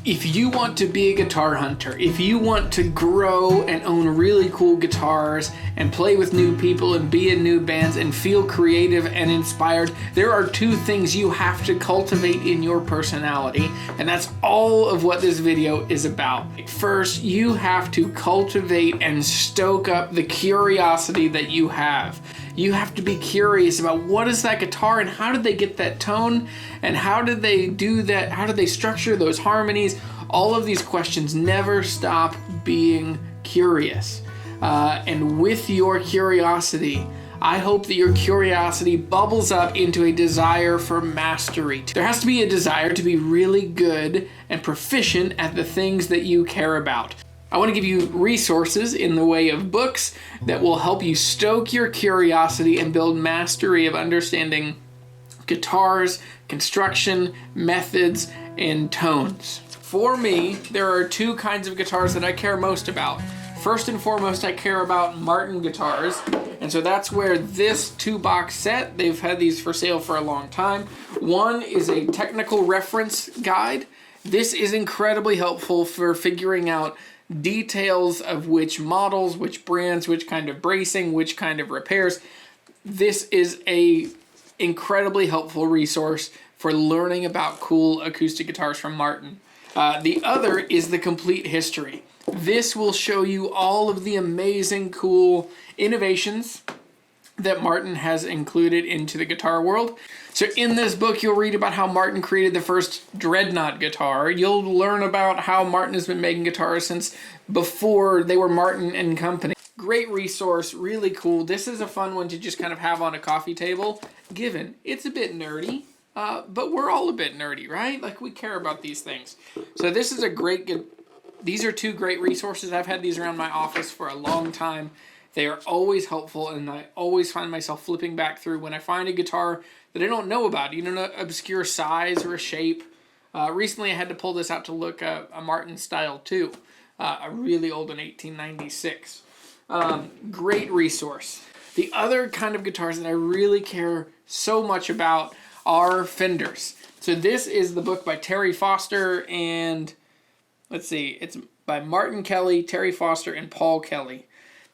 If you want to be a guitar hunter, if you want to grow and own really cool guitars and play with new people and be in new bands and feel creative and inspired, there are two things you have to cultivate in your personality, and that's all of what this video is about. First, you have to cultivate and stoke up the curiosity that you have. You have to be curious about what is that guitar and how did they get that tone and how did they do that, how did they structure those harmonies. All of these questions, never stop being curious. And with your curiosity, I hope that your curiosity bubbles up into a desire for mastery. There has to be a desire to be really good and proficient at the things that you care about. I want to give you resources in the way of books that will help you stoke your curiosity and build mastery of understanding guitars, construction, methods, and tones. For me, there are two kinds of guitars that I care most about. First and foremost, I care about Martin guitars, and so that's where this 2-box set, they've had these for sale for a long time. One is a technical reference guide. This is incredibly helpful for figuring out details of which models, which brands, which kind of bracing, which kind of repairs. This is a incredibly helpful resource for learning about cool acoustic guitars from Martin. The other is the complete history. This will show you all of the amazing, cool innovations that Martin has included into the guitar world. So in this book, you'll read about how Martin created the first dreadnought guitar. You'll learn about how Martin has been making guitars since before they were Martin and Company. Great resource, really cool. This is a fun one to just kind of have on a coffee table, given it's a bit nerdy, but we're all a bit nerdy, right? Like, we care about these things. So this is a great, these are two great resources. I've had these around my office for a long time. They are always helpful, and I always find myself flipping back through when I find a guitar that I don't know about, an obscure size or a shape. Recently, I had to pull this out to look at a Martin Style 2, a really old one, 1896. Great resource. The other kind of guitars that I really care so much about are Fenders. So this is the book by Terry Foster and, let's see, it's by Martin Kelly, Terry Foster, and Paul Kelly.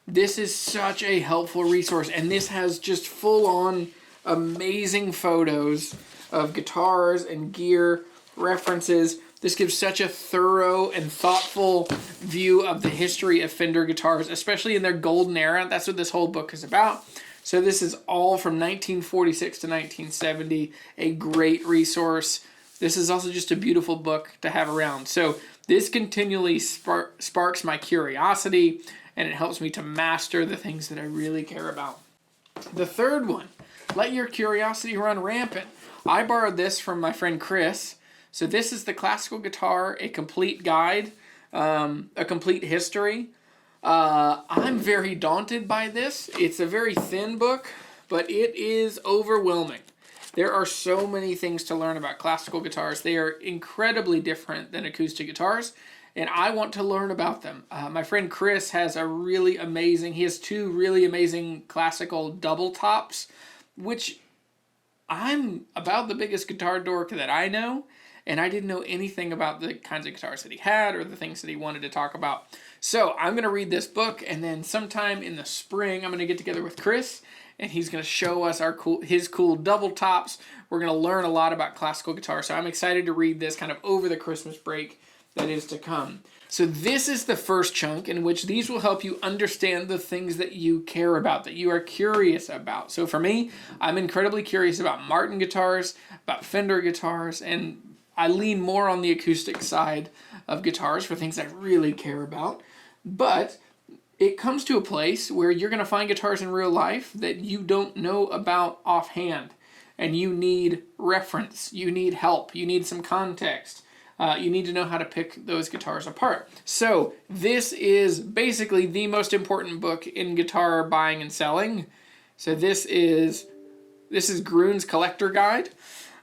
This is such a helpful resource, and this has just full-on amazing photos of guitars and gear, references. This gives such a thorough and thoughtful view of the history of Fender guitars, especially in their golden era. That's what this whole book is about. So this is all from 1946 to 1970, a great resource. This is also just a beautiful book to have around. So this continually sparks my curiosity, and it helps me to master the things that I really care about. The third one, let your curiosity run rampant. I borrowed this from my friend Chris. So this is the classical guitar, a complete guide, a complete history. I'm very daunted by this. It's a very thin book, but it is overwhelming. There are so many things to learn about classical guitars. They are incredibly different than acoustic guitars, and I want to learn about them. My friend Chris has he has two really amazing classical double tops, which I'm about the biggest guitar dork that I know, and I didn't know anything about the kinds of guitars that he had or the things that he wanted to talk about. So I'm going to read this book, and then sometime in the spring, I'm going to get together with Chris, and he's going to show us his cool double tops. We're going to learn a lot about classical guitar, so I'm excited to read this kind of over the Christmas break that is to come. So this is the first chunk in which these will help you understand the things that you care about, that you are curious about. So for me, I'm incredibly curious about Martin guitars, about Fender guitars, and I lean more on the acoustic side of guitars for things I really care about. But it comes to a place where you're going to find guitars in real life that you don't know about offhand, and you need reference, you need help, you need some context. You need to know how to pick those guitars apart. So this is basically the most important book in guitar buying and selling. So this is Gruhn's Collector Guide.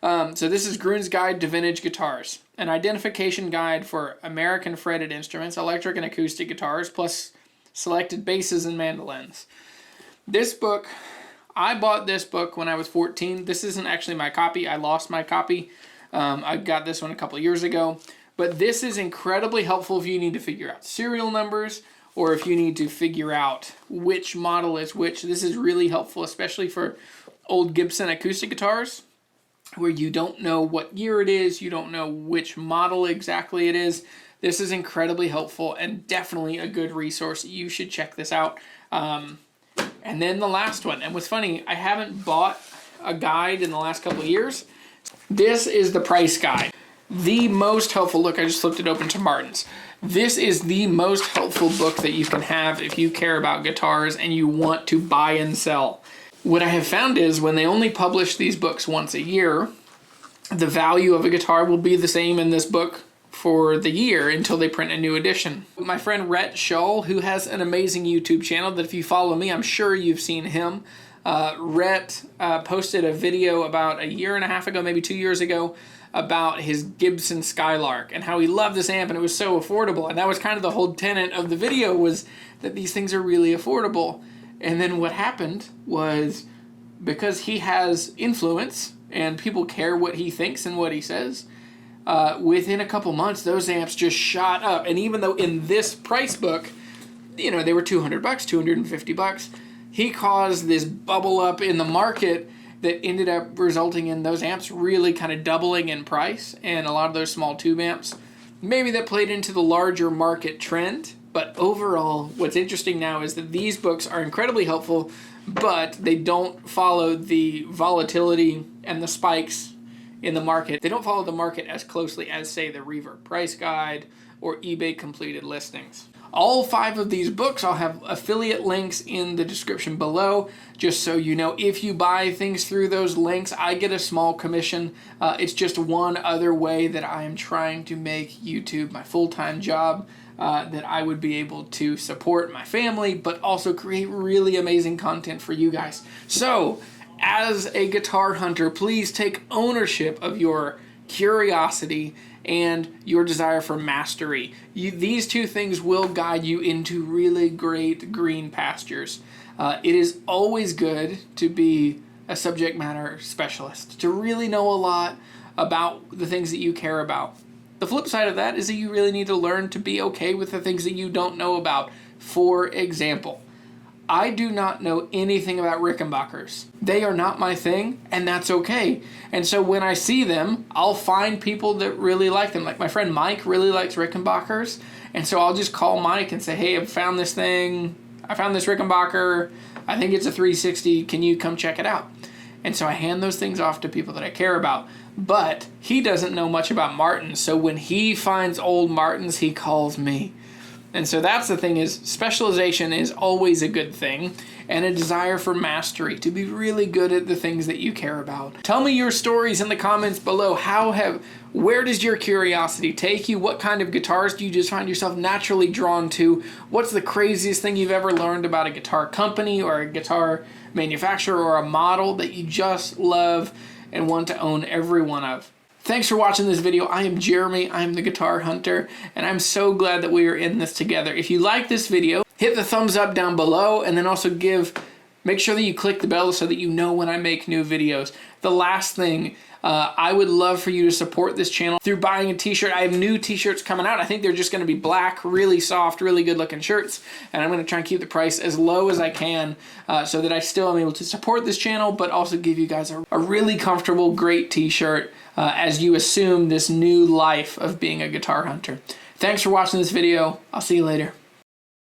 So this is Gruhn's Guide to Vintage Guitars, an identification guide for American fretted instruments, electric and acoustic guitars, plus selected basses and mandolins. This book, I bought this book when I was 14. This isn't actually my copy. I lost my copy. I got this one a couple years ago. But this is incredibly helpful if you need to figure out serial numbers or if you need to figure out which model is which. This is really helpful, especially for old Gibson acoustic guitars where you don't know what year it is, you don't know which model exactly it is. This is incredibly helpful and definitely a good resource. You should check this out. And then the last one, and what's funny, I haven't bought a guide in the last couple of years. This is the price guide. The most helpful, look, I just flipped it open to Martin's. This is the most helpful book that you can have if you care about guitars and you want to buy and sell. What I have found is when they only publish these books once a year, the value of a guitar will be the same in this book for the year until they print a new edition. My friend Rhett Shull, who has an amazing YouTube channel that if you follow me, I'm sure you've seen him. Rhett posted a video about a year and a half ago, maybe 2 years ago, about his Gibson Skylark and how he loved this amp and it was so affordable. And that was kind of the whole tenet of the video, was that these things are really affordable. And then what happened was, because he has influence and people care what he thinks and what he says, within a couple months, those amps just shot up. And even though in this price book, you know, they were $200, $250, he caused this bubble up in the market that ended up resulting in those amps really kind of doubling in price, and a lot of those small tube amps. Maybe that played into the larger market trend, but overall, what's interesting now is that these books are incredibly helpful, but they don't follow the volatility and the spikes in the market. They don't follow the market as closely as, say, the Reverb Price Guide or eBay completed listings. All 5 of these books, I'll have affiliate links in the description below, just so you know. If you buy things through those links, I get a small commission. It's just one other way that I am trying to make YouTube my full-time job, that I would be able to support my family, but also create really amazing content for you guys. So, as a guitar hunter, please take ownership of your curiosity and your desire for mastery. These 2 things will guide you into really great green pastures. It is always good to be a subject matter specialist, to really know a lot about the things that you care about. The flip side of that is that you really need to learn to be okay with the things that you don't know about. For example, I do not know anything about Rickenbackers. They are not my thing, and that's okay. And so when I see them, I'll find people that really like them. Like my friend Mike really likes Rickenbackers, and so I'll just call Mike and say, hey, I found this thing. I found this Rickenbacker. I think it's a 360. Can you come check it out? And so I hand those things off to people that I care about. But he doesn't know much about Martins, so when he finds old Martins, he calls me. And so that's the thing, is specialization is always a good thing, and a desire for mastery, to be really good at the things that you care about. Tell me your stories in the comments below. Where does your curiosity take you? What kind of guitars do you just find yourself naturally drawn to? What's the craziest thing you've ever learned about a guitar company or a guitar manufacturer or a model that you just love and want to own every one of? Thanks for watching this video. I am Jeremy, I'm the Guitar Hunter, and I'm so glad that we are in this together. If you like this video, hit the thumbs up down below, and then also make sure that you click the bell so that you know when I make new videos. The last thing, I would love for you to support this channel through buying a t-shirt. I have new t-shirts coming out. I think they're just going to be black, really soft, really good looking shirts, and I'm going to try and keep the price as low as I can so that I still am able to support this channel, but also give you guys a really comfortable, great t-shirt as you assume this new life of being a guitar hunter. Thanks for watching this video. I'll see you later.